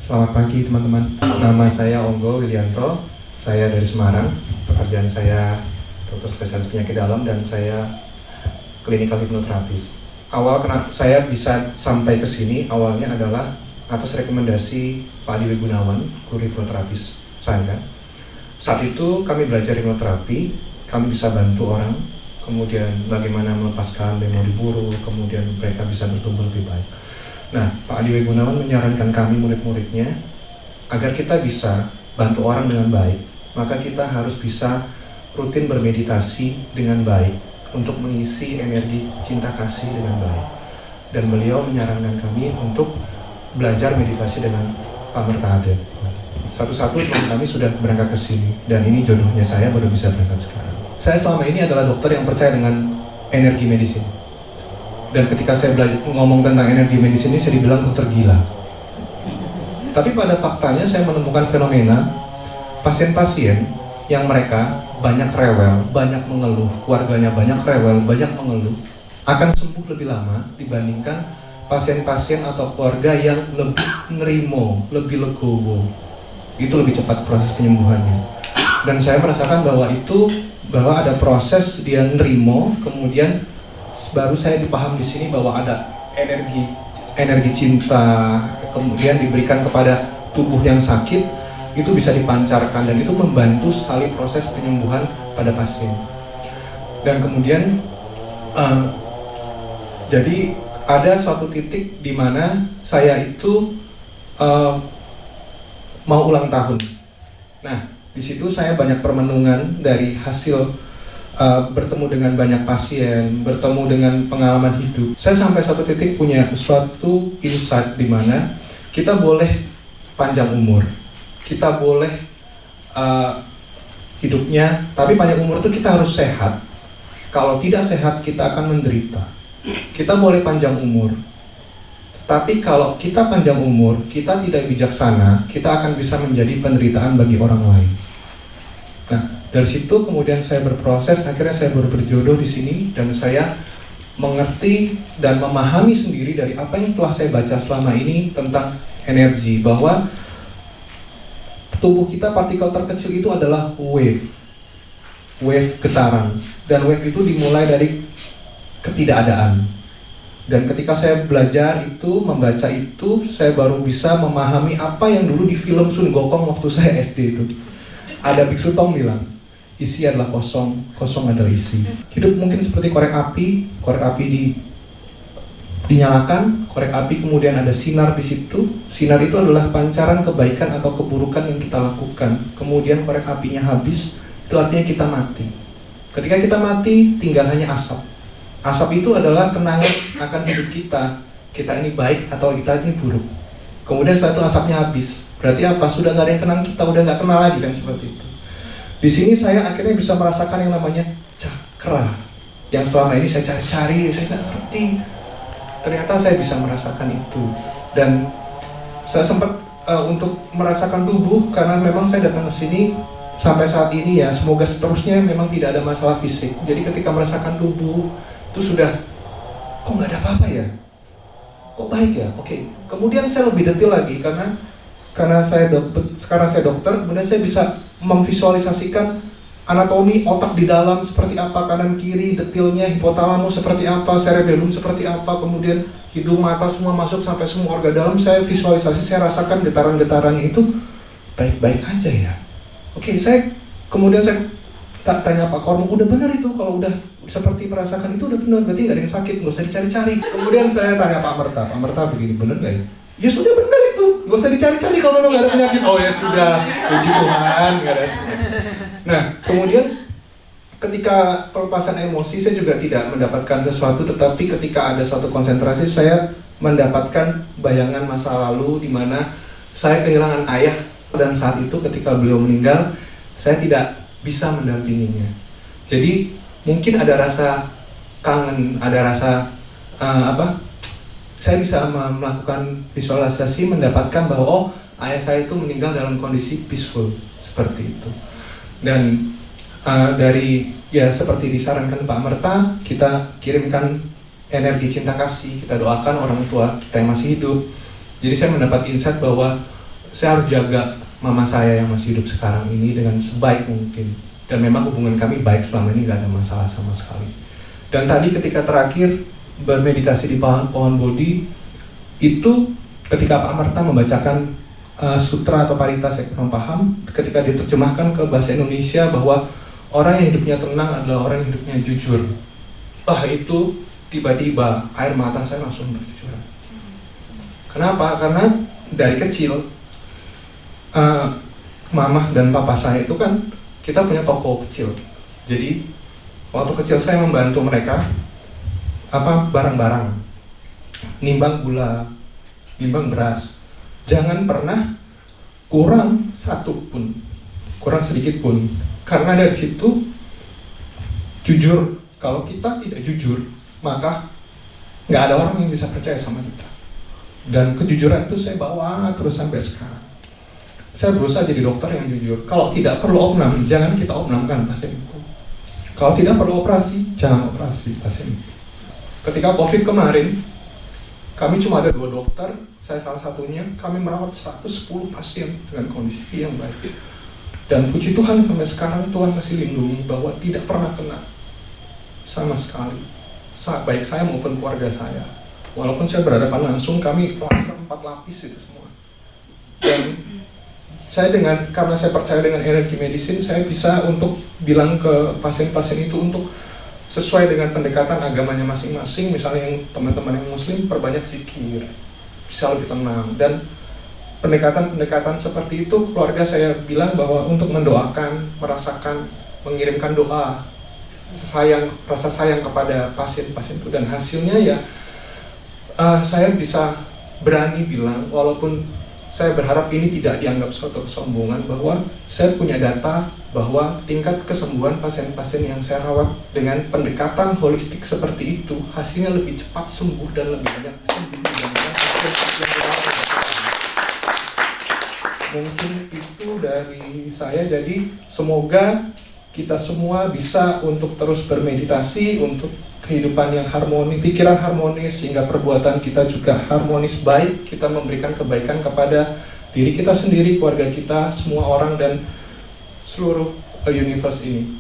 Selamat pagi teman-teman. Nama saya Onggo Wilianto. Saya dari Semarang. Pekerjaan saya dokter spesialis penyakit dalam dan saya klinikal hipnoterapis. Awal saya bisa sampai ke sini awalnya adalah atas rekomendasi Pak Adi Gunawan, guru hipnoterapis saya. Saat itu kami belajar hipnoterapi, kami bisa bantu orang, kemudian bagaimana melepaskan memori buruk, kemudian mereka bisa bertumbuh lebih baik. Nah, Pak Adi Gunawan menyarankan kami murid-muridnya agar kita bisa bantu orang dengan baik, maka kita harus bisa rutin bermeditasi dengan baik untuk mengisi energi cinta kasih dengan baik. Dan beliau menyarankan kami untuk belajar meditasi dengan Pak Merta. Satu-satu teman kami sudah berangkat ke sini dan ini jodohnya saya baru bisa berangkat sekarang. Saya selama ini adalah dokter yang percaya dengan energi medis ini. Dan ketika saya ngomong tentang energi medis ini, saya dibilang dokter gila. Tapi pada faktanya saya menemukan fenomena pasien-pasien yang mereka banyak rewel, banyak mengeluh, keluarganya banyak rewel, banyak mengeluh, akan sembuh lebih lama dibandingkan pasien-pasien atau keluarga yang lebih nerimo, lebih legowo. Itu lebih cepat proses penyembuhannya. Dan saya merasakan bahwa ada proses dia nerimo, kemudian baru saya dipaham di sini bahwa ada energi cinta, kemudian diberikan kepada tubuh yang sakit, itu bisa dipancarkan dan itu membantu sekali proses penyembuhan pada pasien. Dan kemudian jadi ada suatu titik di mana saya itu mau ulang tahun. Nah, di situ saya banyak permenungan dari hasil bertemu dengan banyak pasien, bertemu dengan pengalaman hidup. Saya sampai satu titik punya suatu insight di mana kita boleh panjang umur, kita boleh hidupnya, tapi panjang umur itu kita harus sehat. Kalau tidak sehat, kita akan menderita. Kita boleh panjang umur, tapi kalau kita panjang umur, kita tidak bijaksana, kita akan bisa menjadi penderitaan bagi orang lain. Nah, dari situ kemudian saya berproses, akhirnya saya baru berjodoh di sini dan saya mengerti dan memahami sendiri dari apa yang telah saya baca selama ini tentang energi, bahwa tubuh kita partikel terkecil itu adalah wave getaran, dan wave itu dimulai dari ketidakadaan. Dan ketika saya belajar itu, membaca itu, saya baru bisa memahami apa yang dulu di film Sun Gokong waktu saya SD itu. Ada Biksu Tong bilang, isi adalah kosong, kosong adalah isi. Hidup mungkin seperti korek api dinyalakan, korek api kemudian ada sinar di situ. Sinar itu adalah pancaran kebaikan atau keburukan yang kita lakukan. Kemudian korek apinya habis, itu artinya kita mati. Ketika kita mati, tinggal hanya asap. Asap itu adalah kenangan akan hidup kita. Kita ini baik atau kita ini buruk. Kemudian setelah itu asapnya habis. Berarti apa? Sudah nggak ada yang kenang kita, udah nggak kenal lagi kan, seperti itu. Di sini saya akhirnya bisa merasakan yang namanya cakra, yang selama ini saya cari-cari, saya nggak ngerti. Ternyata saya bisa merasakan itu. Dan saya sempat untuk merasakan tubuh, karena memang saya datang ke sini sampai saat ini ya, semoga seterusnya memang tidak ada masalah fisik. Jadi ketika merasakan tubuh, itu sudah, kok nggak ada apa-apa ya? Kok baik ya? Oke. Kemudian saya lebih detail lagi, karena sekarang saya dokter, kemudian saya bisa memvisualisasikan anatomi otak di dalam seperti apa, kanan kiri, detailnya, hipotalamus seperti apa, cerebellum seperti apa, kemudian hidung, mata semua masuk sampai semua organ dalam. Saya visualisasi, saya rasakan getaran-getarannya itu baik-baik aja ya. Oke, kemudian saya tanya Pak Kormo, udah benar itu, kalau udah seperti merasakan itu udah benar, berarti nggak ada yang sakit, nggak usah dicari-cari. Kemudian saya tanya Pak Merta begini, benar nggak ya? Ya sudah benar itu, nggak usah dicari-cari kalau memang nggak ada penyakit. Oh ya sudah, puji Tuhan, nggak ada. Nah, kemudian ketika pelepasan emosi, saya juga tidak mendapatkan sesuatu, tetapi ketika ada suatu konsentrasi, saya mendapatkan bayangan masa lalu di mana saya kehilangan ayah, dan saat itu ketika beliau meninggal, saya tidak bisa mendampinginya. Jadi mungkin ada rasa kangen, ada rasa saya bisa melakukan visualisasi, mendapatkan bahwa ayah saya itu meninggal dalam kondisi peaceful seperti itu. Dan dari ya seperti disarankan Pak Merta, kita kirimkan energi cinta kasih, kita doakan orang tua kita yang masih hidup. Jadi saya mendapat insight bahwa saya harus jaga mama saya yang masih hidup sekarang ini dengan sebaik mungkin. Dan memang hubungan kami baik selama ini, gak ada masalah sama sekali. Dan tadi ketika terakhir bermeditasi di pohon Bodhi, itu ketika Pak Amarta membacakan sutra atau parita, saya kurang paham, ketika diterjemahkan ke bahasa Indonesia bahwa orang yang hidupnya tenang adalah orang yang hidupnya jujur. Itu tiba-tiba air mata saya langsung bercucuran. Kenapa? Karena dari kecil mamah dan papa saya itu kan, kita punya toko kecil. Jadi waktu kecil saya membantu mereka barang-barang, nimbang gula, nimbang beras. Jangan pernah kurang satu pun, kurang sedikit pun. Karena dari situ jujur, kalau kita tidak jujur, maka nggak ada orang yang bisa percaya sama kita. Dan kejujuran itu saya bawa terus sampai sekarang. Saya berusaha jadi dokter yang jujur. Kalau tidak perlu opnam, jangan kita opnamkan pasien itu. Kalau tidak perlu operasi, jangan operasi pasien itu. Ketika COVID kemarin, kami cuma ada 2 dokter, saya salah satunya, kami merawat 110 pasien dengan kondisi yang baik. Dan puji Tuhan sampai sekarang Tuhan masih lindungi bahwa tidak pernah kena sama sekali, baik saya maupun keluarga saya. Walaupun saya berhadapan langsung, kami kelas 4 lapis itu semua. Dan saya karena saya percaya dengan energi medicine, saya bisa untuk bilang ke pasien-pasien itu untuk sesuai dengan pendekatan agamanya masing-masing. Misalnya yang teman-teman yang muslim, perbanyak zikir, bisa lebih tenang. Dan pendekatan-pendekatan seperti itu, keluarga saya bilang bahwa untuk mendoakan, merasakan, mengirimkan doa, rasa sayang kepada pasien-pasien itu. Dan hasilnya ya, saya bisa berani bilang, walaupun saya berharap ini tidak dianggap suatu kesombongan, bahwa saya punya data bahwa tingkat kesembuhan pasien-pasien yang saya rawat dengan pendekatan holistik seperti itu, hasilnya lebih cepat sembuh dan lebih banyak sembuh dibandingkan pasien-pasien yang lain. Mungkin itu dari saya. Jadi semoga kita semua bisa untuk terus bermeditasi untuk kehidupan yang harmonis, pikiran harmonis, sehingga perbuatan kita juga harmonis, baik. Kita memberikan kebaikan kepada diri kita sendiri, keluarga kita, semua orang, dan seluruh universe ini.